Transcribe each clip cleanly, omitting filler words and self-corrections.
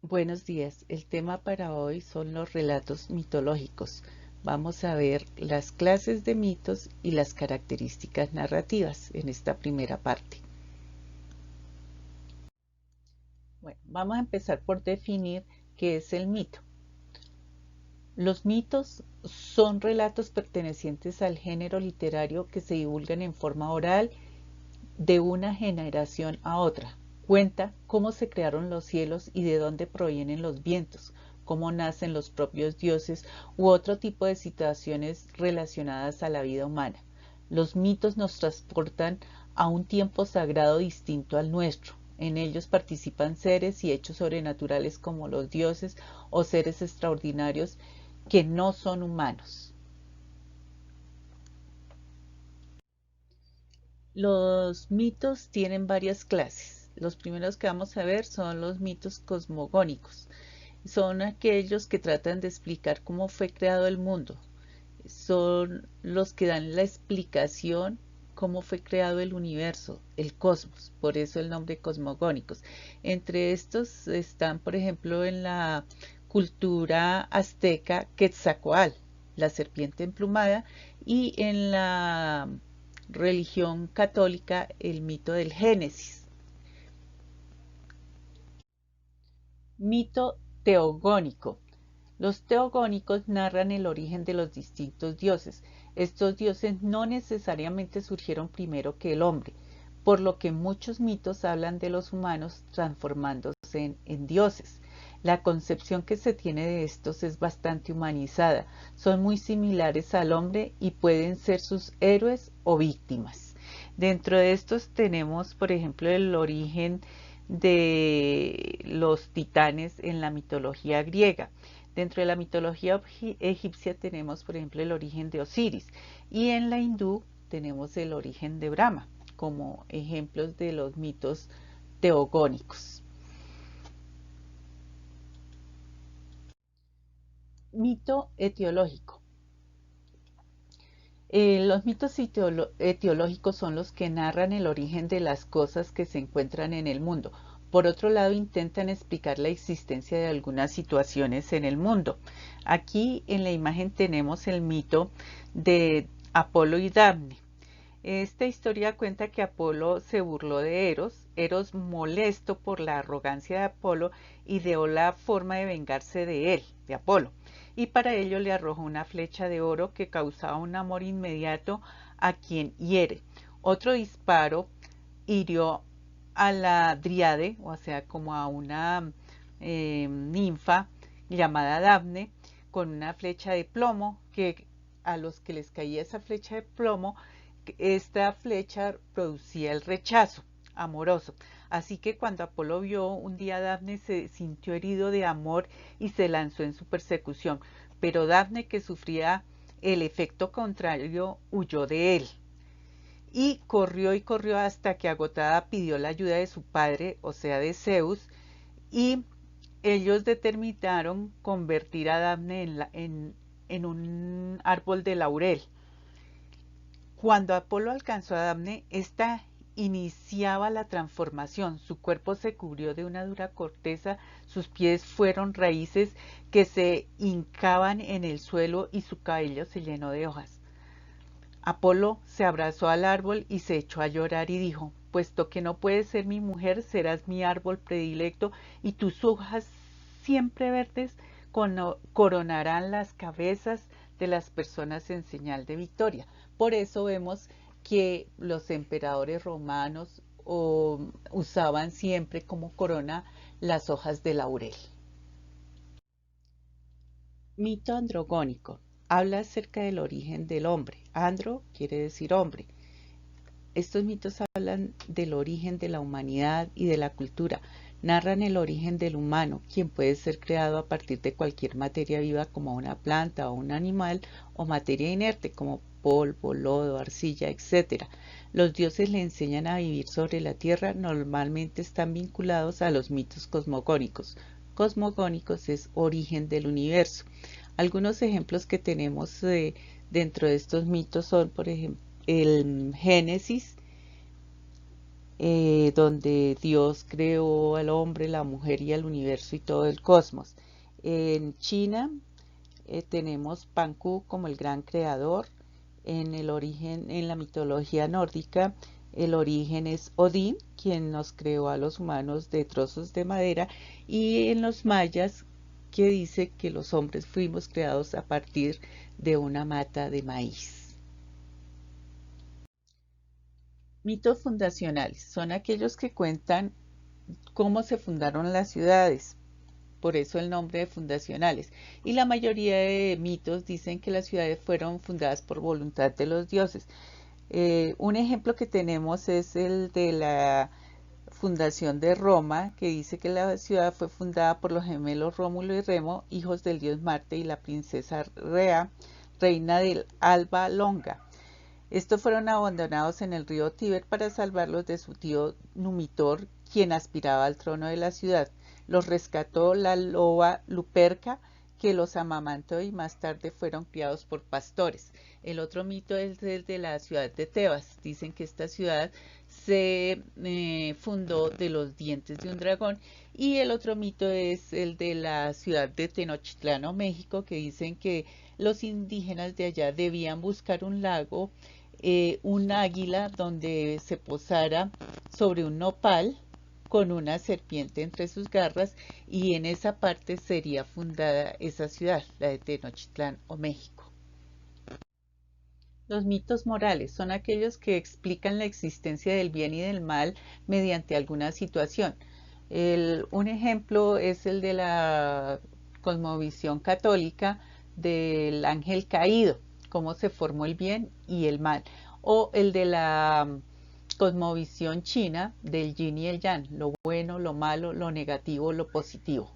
Buenos días. El tema para hoy son los relatos mitológicos. Vamos a ver las clases de mitos y las características narrativas en esta primera parte. Bueno, vamos a empezar por definir qué es el mito. Los mitos son relatos pertenecientes al género literario que se divulgan en forma oral de una generación a otra. Cuenta cómo se crearon los cielos y de dónde provienen los vientos, cómo nacen los propios dioses u otro tipo de situaciones relacionadas a la vida humana. Los mitos nos transportan a un tiempo sagrado distinto al nuestro. En ellos participan seres y hechos sobrenaturales como los dioses o seres extraordinarios que no son humanos. Los mitos tienen varias clases. Los primeros que vamos a ver son los mitos cosmogónicos. Son aquellos que tratan de explicar cómo fue creado el mundo. Son los que dan la explicación cómo fue creado el universo, el cosmos, por eso el nombre cosmogónicos. Entre estos están, por ejemplo, en la cultura azteca, Quetzalcóatl, la serpiente emplumada, y en la religión católica, el mito del Génesis. Mito teogónico. Los teogónicos narran el origen de los distintos dioses. Estos dioses no necesariamente surgieron primero que el hombre, por lo que muchos mitos hablan de los humanos transformándose en dioses. La concepción que se tiene de estos es bastante humanizada. Son muy similares al hombre y pueden ser sus héroes o víctimas. Dentro de estos tenemos, por ejemplo, el origen de los titanes en la mitología griega. Dentro de la mitología egipcia tenemos, por ejemplo, el origen de Osiris, y en la hindú tenemos el origen de Brahma, como ejemplos de los mitos teogónicos. Mito etiológico. Los mitos etiológicos son los que narran el origen de las cosas que se encuentran en el mundo. Por otro lado, intentan explicar la existencia de algunas situaciones en el mundo. Aquí en la imagen tenemos el mito de Apolo y Dafne. Esta historia cuenta que Apolo se burló de Eros. Eros, molesto por la arrogancia de Apolo, ideó la forma de vengarse de él, de Apolo, y para ello le arrojó una flecha de oro que causaba un amor inmediato a quien hiere. Otro disparo hirió a la Dríade, o sea, como a una ninfa llamada Dafne, con una flecha de plomo, que a los que les caía esa flecha de plomo, esta flecha producía el rechazo amoroso. Así que cuando Apolo vio un día a Dafne, se sintió herido de amor y se lanzó en su persecución. Pero Dafne, que sufría el efecto contrario, huyó de él. Y corrió hasta que agotada pidió la ayuda de su padre, o sea de Zeus, y ellos determinaron convertir a Dafne en un árbol de laurel. Cuando Apolo alcanzó a Dafne, esta iniciaba la transformación. Su cuerpo se cubrió de una dura corteza, sus pies fueron raíces que se hincaban en el suelo y su cabello se llenó de hojas. Apolo se abrazó al árbol y se echó a llorar y dijo: puesto que no puedes ser mi mujer, serás mi árbol predilecto y tus hojas siempre verdes coronarán las cabezas de las personas en señal de victoria. Por eso vemos que los emperadores romanos usaban siempre como corona las hojas de laurel. Mito androgónico. Habla acerca del origen del hombre. Andro quiere decir hombre. Estos mitos hablan del origen de la humanidad y de la cultura. Narran el origen del humano, quien puede ser creado a partir de cualquier materia viva como una planta o un animal, o materia inerte como polvo, lodo, arcilla, etc. Los dioses le enseñan a vivir sobre la tierra. Normalmente están vinculados a los mitos cosmogónicos. Cosmogónicos es origen del universo. Algunos ejemplos que tenemos dentro de estos mitos son, por ejemplo, el Génesis, donde Dios creó al hombre, la mujer y el universo y todo el cosmos. En China tenemos Panku como el gran creador. En el origen, en la mitología nórdica, el origen es Odín, quien nos creó a los humanos de trozos de madera, y en los mayas, que dice que los hombres fuimos creados a partir de una mata de maíz. Mitos fundacionales son aquellos que cuentan cómo se fundaron las ciudades, por eso el nombre de fundacionales. Y la mayoría de mitos dicen que las ciudades fueron fundadas por voluntad de los dioses. Un ejemplo que tenemos es el de la fundación de Roma, que dice que la ciudad fue fundada por los gemelos Rómulo y Remo, hijos del dios Marte y la princesa Rea, reina del Alba Longa. Estos fueron abandonados en el río Tíber para salvarlos de su tío Numitor, quien aspiraba al trono de la ciudad. Los rescató la loba Luperca, que los amamantó y más tarde fueron criados por pastores. El otro mito es el de la ciudad de Tebas. Dicen que esta ciudad se fundó de los dientes de un dragón. Y el otro mito es el de la ciudad de Tenochtitlán, México, que dicen que los indígenas de allá debían buscar un lago, un águila donde se posara sobre un nopal con una serpiente entre sus garras, y en esa parte sería fundada esa ciudad, la de Tenochtitlán o México. Los mitos morales son aquellos que explican la existencia del bien y del mal mediante alguna situación. Un ejemplo es el de la cosmovisión católica del ángel caído, cómo se formó el bien y el mal, o el de la cosmovisión china del yin y el yang, lo bueno, lo malo, lo negativo, lo positivo.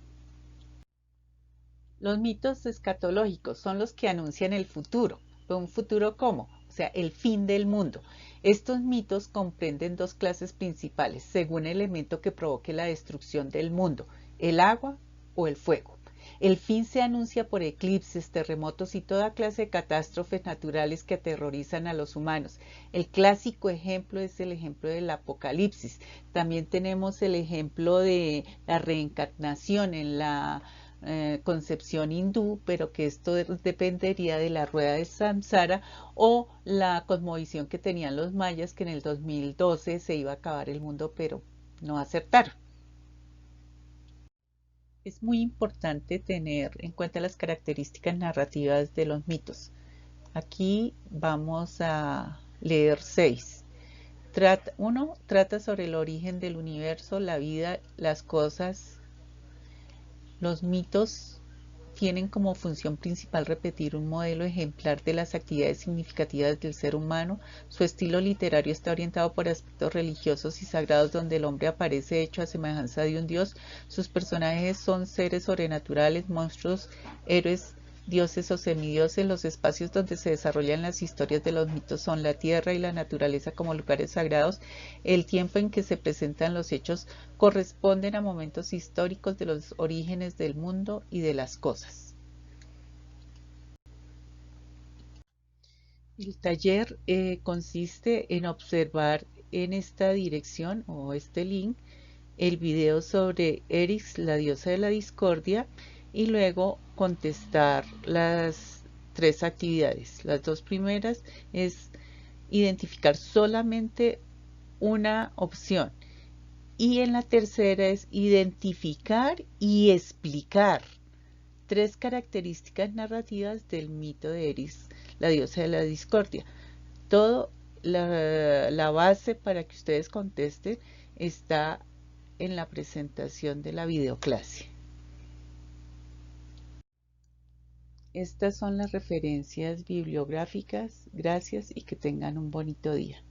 Los mitos escatológicos son los que anuncian el futuro. ¿Un futuro cómo? O sea, el fin del mundo. Estos mitos comprenden dos clases principales, según el elemento que provoque la destrucción del mundo, el agua o el fuego. El fin se anuncia por eclipses, terremotos y toda clase de catástrofes naturales que aterrorizan a los humanos. El clásico ejemplo es el ejemplo del Apocalipsis. También tenemos el ejemplo de la reencarnación en la concepción hindú, pero que esto dependería de la rueda de Samsara, o la cosmovisión que tenían los mayas, que en el 2012 se iba a acabar el mundo, pero no acertaron. Es muy importante tener en cuenta las características narrativas de los mitos. Aquí vamos a leer 6. Uno trata sobre el origen del universo, la vida, las cosas. Los mitos tienen como función principal repetir un modelo ejemplar de las actividades significativas del ser humano. Su estilo literario está orientado por aspectos religiosos y sagrados, donde el hombre aparece hecho a semejanza de un dios. Sus personajes son seres sobrenaturales, monstruos, héroes, dioses o semidioses. Los espacios donde se desarrollan las historias de los mitos son la tierra y la naturaleza como lugares sagrados. El tiempo en que se presentan los hechos corresponden a momentos históricos de los orígenes del mundo y de las cosas. El taller consiste en observar en esta dirección o este link el video sobre Eris, la diosa de la discordia, y luego contestar las 3 actividades. Las 2 primeras es identificar solamente una opción, y en la tercera es identificar y explicar 3 características narrativas del mito de Eris, la diosa de la discordia. Todo la base para que ustedes contesten está en la presentación de la videoclase. Estas son las referencias bibliográficas. Gracias y que tengan un bonito día.